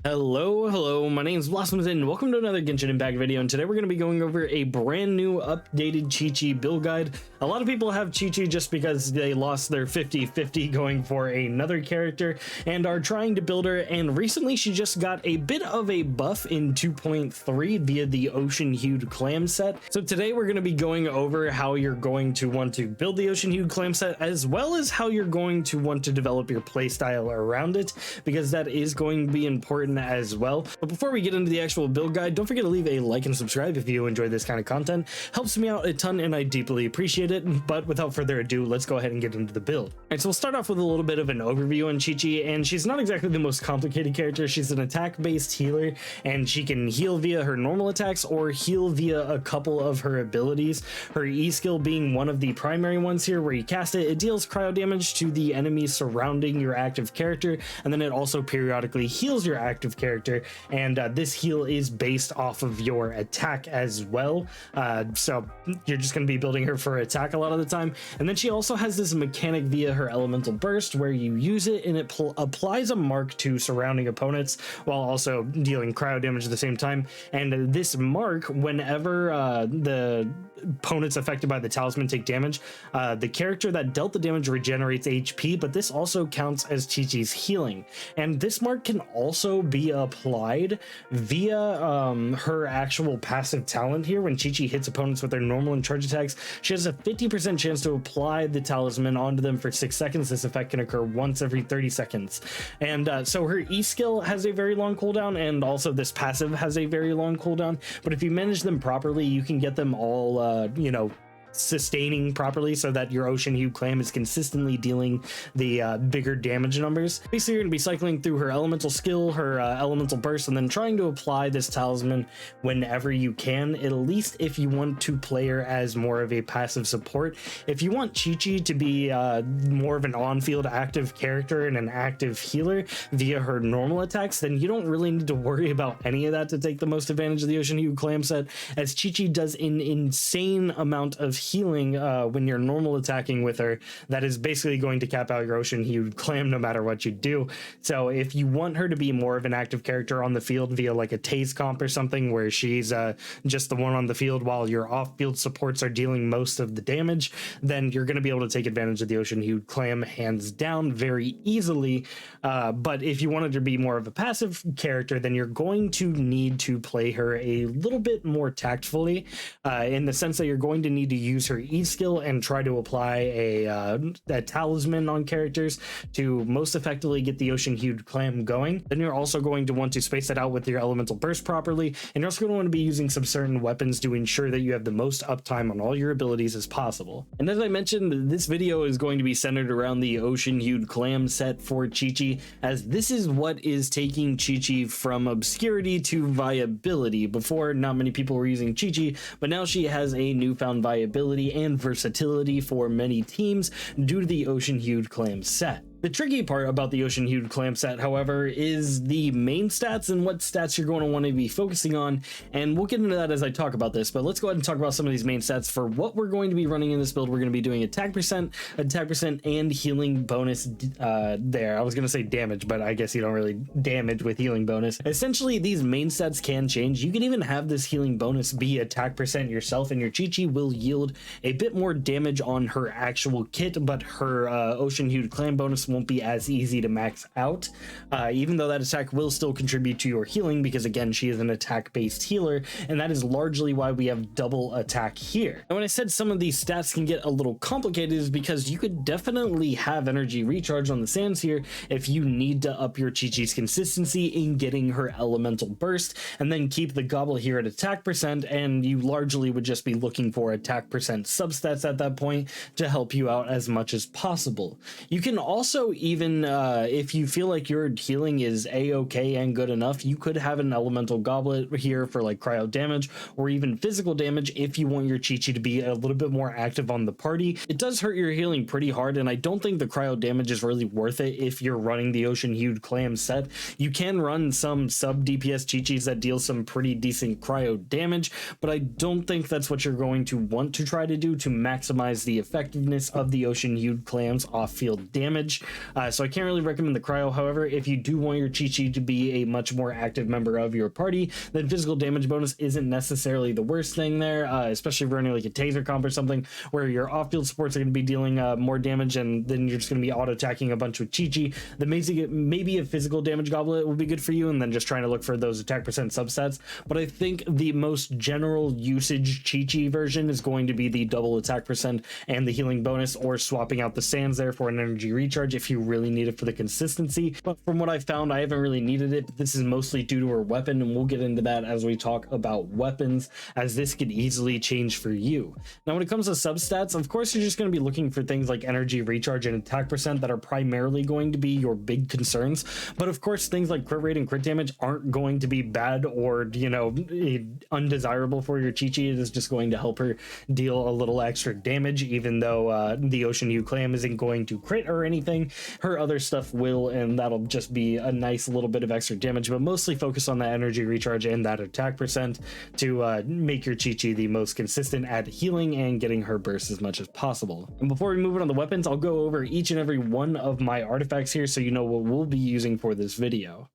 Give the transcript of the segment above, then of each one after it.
Hello, my name is Blossums and welcome to another Genshin Impact video, and today we're going to be going over a brand new updated Qiqi build guide. A lot of people have Qiqi just because they lost their 50-50 going for another character and are trying to build her, and recently she just got a bit of a buff in 2.3 via the ocean-hued clam set. So today we're going to be going over how you're going to want to build the ocean-hued clam set, as well as how you're going to want to develop your playstyle around it, because that is going to be important as well. But before we get into the actual build guide, don't forget to leave a like and subscribe if you enjoy this kind of content. Helps me out a ton and I deeply appreciate it. But without further ado, let's go ahead and get into the build. Alright, so we'll start off with a little bit of an overview on Qiqi, and she's not exactly the most complicated character. She's an attack-based healer, and she can heal via her normal attacks or heal via a couple of her abilities. Her E skill being one of the primary ones here, where you cast it, it deals cryo damage to the enemies surrounding your active character, and then it also periodically heals your active character, and this heal is based off of your attack as well, so you're just going to be building her for attack a lot of the time. And then she also has this mechanic via her elemental burst where you use it and it applies a mark to surrounding opponents while also dealing cryo damage at the same time. And this mark, whenever the opponents affected by the talisman take damage, the character that dealt the damage regenerates HP, but this also counts as Qiqi's healing. And this mark can also be applied via her actual passive talent here. When Qiqi hits opponents with their normal and charge attacks, she has a 50% chance to apply the talisman onto them for 6 seconds. This effect can occur once every 30 seconds. And so her E skill has a very long cooldown, and also this passive has a very long cooldown. But if you manage them properly, you can get them all, sustaining properly so that your ocean-hued clam is consistently dealing the bigger damage numbers. Basically, you're going to be cycling through her elemental skill, her elemental burst, and then trying to apply this talisman whenever you can, at least if you want to play her as more of a passive support. If you want Qiqi to be more of an on-field active character and an active healer via her normal attacks, then you don't really need to worry about any of that to take the most advantage of the ocean-hued clam set, as Qiqi does an insane amount of healing when you're normal attacking with her. That is basically going to cap out your ocean-hued clam no matter what you do. So if you want her to be more of an active character on the field via like a Taze comp or something, where she's just the one on the field while your off-field supports are dealing most of the damage, then you're going to be able to take advantage of the ocean-hued clam hands down very easily. But if you wanted to be more of a passive character, then you're going to need to play her a little bit more tactfully, in the sense that you're going to need to use her E skill and try to apply a talisman on characters to most effectively get the ocean-hued clam going. Then you're also going to want to space it out with your elemental burst properly, and you're also going to want to be using some certain weapons to ensure that you have the most uptime on all your abilities as possible. And as I mentioned, this video is going to be centered around the ocean-hued clam set for Qiqi, as this is what is taking Qiqi from obscurity to viability. Before, not many people were using Qiqi, but now she has a newfound viability and versatility for many teams due to the ocean-hued clam set. The tricky part about the ocean-hued clam set, however, is the main stats and what stats you're going to want to be focusing on, and we'll get into that as I talk about this. But let's go ahead and talk about some of these main stats for what we're going to be running in this build. We're going to be doing attack percent, and healing bonus there. I was going to say damage, but I guess you don't really damage with healing bonus. Essentially, these main stats can change. You can even have this healing bonus be attack percent yourself, and your Qiqi will yield a bit more damage on her actual kit, but her ocean-hued clam bonus won't be as easy to max out, even though that attack will still contribute to your healing, because again, she is an attack-based healer, and that is largely why we have double attack here. And when I said some of these stats can get a little complicated, is because you could definitely have energy recharge on the sands here if you need to up your Qiqi's consistency in getting her elemental burst, and then keep the gobble here at attack percent, and you largely would just be looking for attack percent substats at that point to help you out as much as possible. You can also, even if you feel like your healing is a-okay and good enough, you could have an elemental goblet here for like cryo damage or even physical damage if you want your Qiqi to be a little bit more active on the party. It does hurt your healing pretty hard, and I don't think the cryo damage is really worth it if you're running the ocean-hued clam set. You can run some sub DPS Qiqis that deal some pretty decent cryo damage, but I don't think that's what you're going to want to try to do to maximize the effectiveness of the ocean-hued clam's off-field damage. So I can't really recommend the cryo. However, if you do want your Qiqi to be a much more active member of your party, then physical damage bonus isn't necessarily the worst thing there, especially if you're running like a taser comp or something where your off-field supports are going to be dealing more damage, and then you're just going to be auto-attacking a bunch with Qiqi. Then maybe a physical damage goblet would be good for you, and then just trying to look for those attack percent substats. But I think the most general usage Qiqi version is going to be the double attack percent and the healing bonus, or swapping out the sands there for an energy recharge if you really need it for the consistency. But from what I found, I haven't really needed it. But this is mostly due to her weapon, and we'll get into that as we talk about weapons, as this could easily change for you. Now, when it comes to substats, of course, you're just going to be looking for things like energy recharge and attack percent that are primarily going to be your big concerns. But of course, things like crit rate and crit damage aren't going to be bad or, you know, undesirable for your Qiqi. It is just going to help her deal a little extra damage, even though the ocean-hued clam isn't going to crit or anything. Her other stuff will, and that'll just be a nice little bit of extra damage, but mostly focus on that energy recharge and that attack percent to make your Qiqi the most consistent at healing and getting her burst as much as possible. And before we move on to the weapons, I'll go over each and every one of my artifacts here so you know what we'll be using for this video.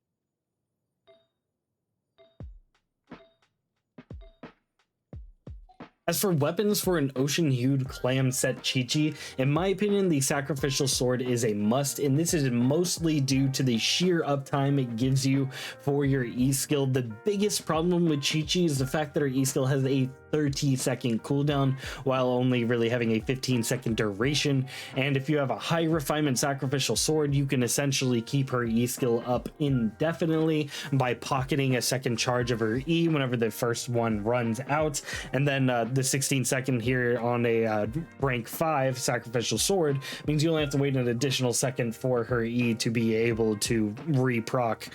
As for weapons for an ocean-hued clam set Qiqi, in my opinion, the sacrificial sword is a must, and this is mostly due to the sheer uptime it gives you for your E skill. The biggest problem with Qiqi is the fact that her E skill has a 30-second cooldown while only really having a 15-second duration, and if you have a high refinement sacrificial sword, you can essentially keep her E skill up indefinitely by pocketing a second charge of her E whenever the first one runs out, and then the 16-second here on a rank 5 sacrificial sword means you only have to wait an additional second for her E to be able to re-proc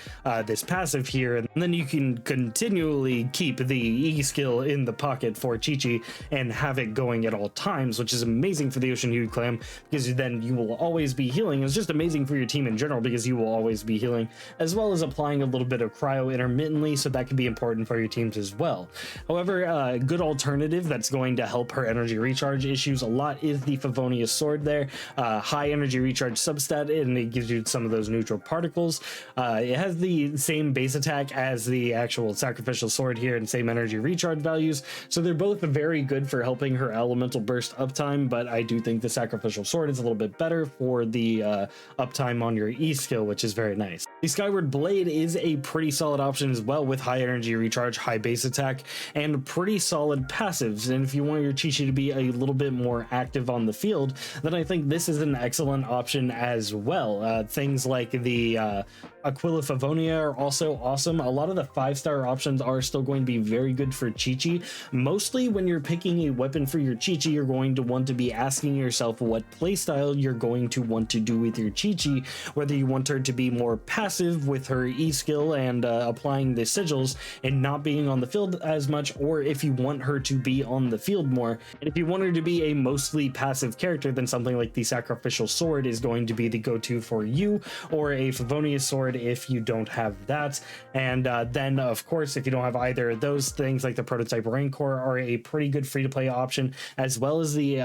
this passive here, and then you can continually keep the E skill in the pocket for Qiqi and have it going at all times, which is amazing for the ocean-hued clam because then you will always be healing. It's just amazing for your team in general because you will always be healing, as well as applying a little bit of cryo intermittently, so that can be important for your teams as well. However, a good alternative that's going to help her energy recharge issues a lot is the Favonius sword there. High energy recharge substat, and it gives you some of those neutral particles. It has the same base attack as the actual sacrificial sword here and same energy recharge values, so they're both very good for helping her elemental burst uptime, but I do think the sacrificial sword is a little bit better for the uptime on your E skill, which is very nice. The Skyward Blade is a pretty solid option as well, with high energy recharge, high base attack, and pretty solid passives. And if you want your Qiqi to be a little bit more active on the field, then I think this is an excellent option as well. Things like the Aquila Favonia are also awesome. A lot of the 5-star options are still going to be very good for Qiqi. Mostly when you're picking a weapon for your Qiqi, you're going to want to be asking yourself what playstyle you're going to want to do with your Qiqi, whether you want her to be more passive with her E skill and applying the sigils and not being on the field as much, or if you want her to be on the field more. And if you want her to be a mostly passive character, then something like the sacrificial sword is going to be the go-to for you, or a Favonius sword if you don't have that. And then of course, if you don't have either of those, things like the prototype Rancor are a pretty good free-to-play option, as well as the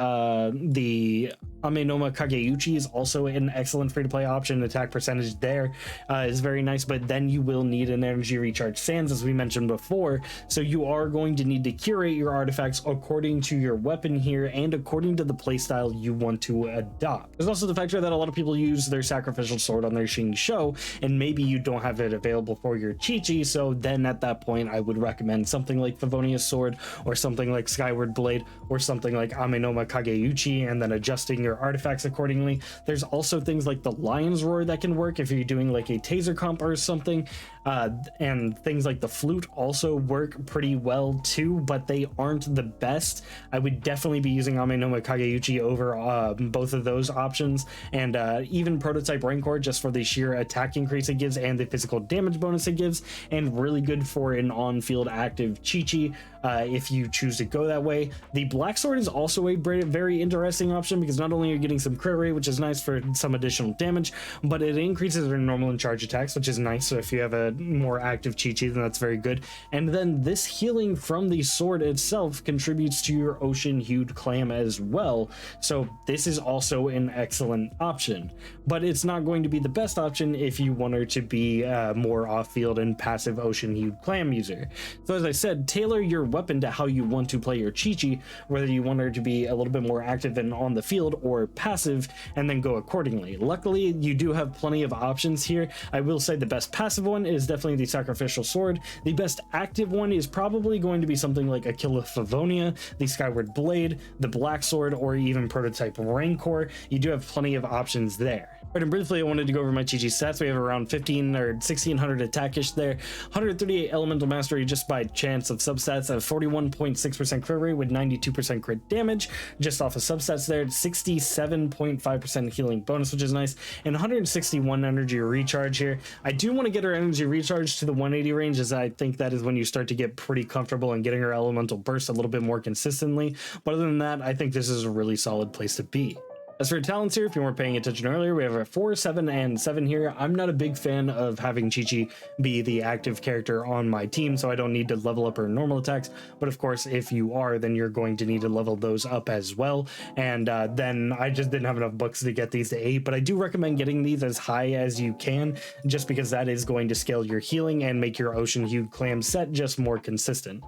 Amenoma Kageuchi is also an excellent free-to-play option. Attack percentage there is very nice, but then you will need an energy recharge sands, as we mentioned before, so you are going to need to curate your artifacts according to your weapon here and according to the playstyle you want to adopt. There's also the factor that a lot of people use their sacrificial sword on their Xing Shou, and maybe you don't have it available for your Qiqi, so then at that point I would recommend something like Favonius sword, or something like Skyward Blade, or something like Amenoma Kageuchi, and then adjusting your artifacts accordingly. There's also things like the Lion's Roar that can work if you're doing like a taser comp or something, and things like the flute also work pretty well too, but they aren't the best. I would definitely be using Amenoma Kageuchi over both of those options, and even prototype Rancor, just for the sheer attack increase it gives and the physical damage bonus it gives, and really good for an on-field active Qiqi if you choose to go that way. The Black Sword is also a very interesting option, because not only are you getting some crit rate, which is nice for some additional damage, but it increases their normal and charge attacks, which is nice. So if you have a more active Qiqi, then that's very good. And then this healing from the sword itself contributes to your ocean-hued clam as well, so this is also an excellent option. But it's not going to be the best option if you want her to be more off-field and passive ocean-hued clam user. So as I said, tailor your weapon to how you want to play your Qiqi, whether you want her to be a little bit more active and on the field or passive, and then go accordingly. Luckily, you do have plenty of options here. I will say the best passive one is definitely the sacrificial sword. The best active one is probably going to be something like Aquila Favonia, the Skyward Blade, the Black Sword, or even prototype Rancor. You do have plenty of options there. Right, and briefly, I wanted to go over my Qiqi stats. We have around 15 or 1600 attackish there, 138 elemental mastery just by chance of substats, of 41.6% crit rate with 92% crit damage just off of substats there, 67.5% healing bonus, which is nice, and 161 energy recharge here. I do want to get her energy recharge to the 180 range, as I think that is when you start to get pretty comfortable in getting her elemental burst a little bit more consistently. But other than that, I think this is a really solid place to be. As for talents here, if you weren't paying attention earlier, we have a 4, 7, and 7 here. I'm not a big fan of having Qiqi be the active character on my team, so I don't need to level up her normal attacks. But of course, if you are, then you're going to need to level those up as well. And then I just didn't have enough books to get these to 8, but I do recommend getting these as high as you can, just because that is going to scale your healing and make your ocean-hued clam set just more consistent.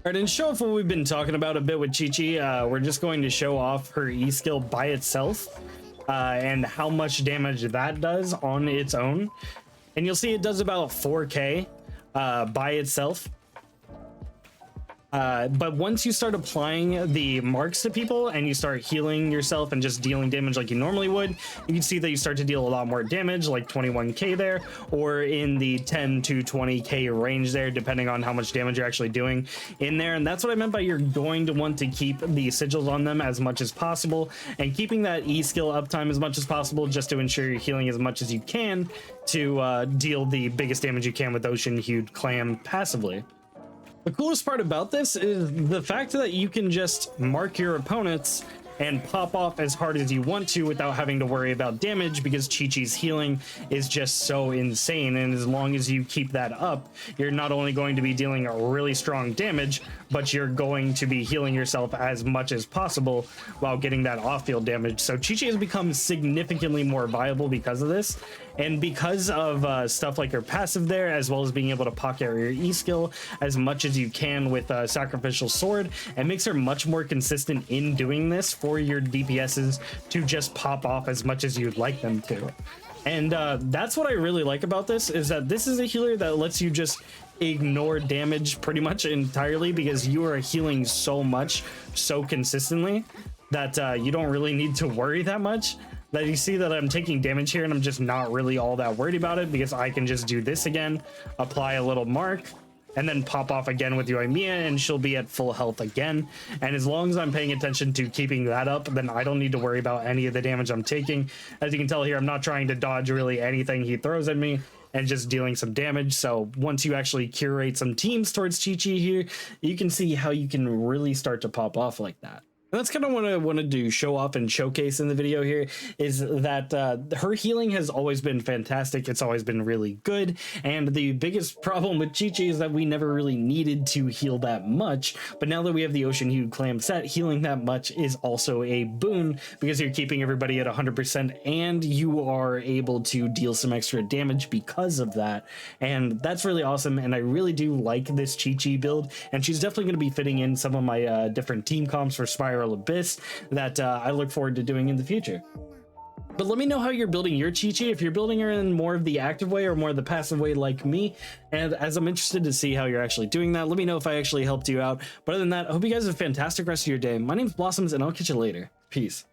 All right, and show off what we've been talking about a bit with Qiqi. We're just going to show off her E skill by itself and how much damage that does on its own. And you'll see it does about 4k by itself. But once you start applying the marks to people and you start healing yourself and just dealing damage like you normally would, you can see that you start to deal a lot more damage, like 21k there, or in the 10 to 20k range there, depending on how much damage you're actually doing in there. And that's what I meant by you're going to want to keep the sigils on them as much as possible and keeping that E skill uptime as much as possible, just to ensure you're healing as much as you can to deal the biggest damage you can with ocean-hued clam passively. The coolest part about this is the fact that you can just mark your opponents and pop off as hard as you want to without having to worry about damage, because Qiqi's healing is just so insane. And as long as you keep that up, you're not only going to be dealing a really strong damage, but you're going to be healing yourself as much as possible while getting that off-field damage. So Qiqi has become significantly more viable because of this, and because of stuff like her passive there, as well as being able to pocket your E skill as much as you can with sacrificial sword. It makes her much more consistent in doing this for your DPSs to just pop off as much as you'd like them to. And that's what I really like about this, is that this is a healer that lets you just ignore damage pretty much entirely, because you are healing so much so consistently that you don't really need to worry that much. That you see that I'm taking damage here and I'm just not really all that worried about it, because I can just do this again, apply a little mark, and then pop off again with Yoimiya, and she'll be at full health again. And as long as I'm paying attention to keeping that up, then I don't need to worry about any of the damage I'm taking. As you can tell here, I'm not trying to dodge really anything he throws at me, and just dealing some damage. So once you actually curate some teams towards Qiqi here, you can see how you can really start to pop off like that. And that's kind of what I wanted to show off and showcase in the video here, is that her healing has always been fantastic. It's always been really good. And the biggest problem with Qiqi is that we never really needed to heal that much. But now that we have the ocean-hued clam set, healing that much is also a boon, because you're keeping everybody at 100% and you are able to deal some extra damage because of that. And that's really awesome. And I really do like this Qiqi build. And she's definitely going to be fitting in some of my different team comps for Spiral Abyss that I look forward to doing in the future. But let me know how you're building your Qiqi, if you're building her in more of the active way or more of the passive way like me. And as I'm interested to see how you're actually doing that, let me know if I actually helped you out. But other than that, I hope you guys have a fantastic rest of your day. My name's Blossoms, and I'll catch you later. Peace.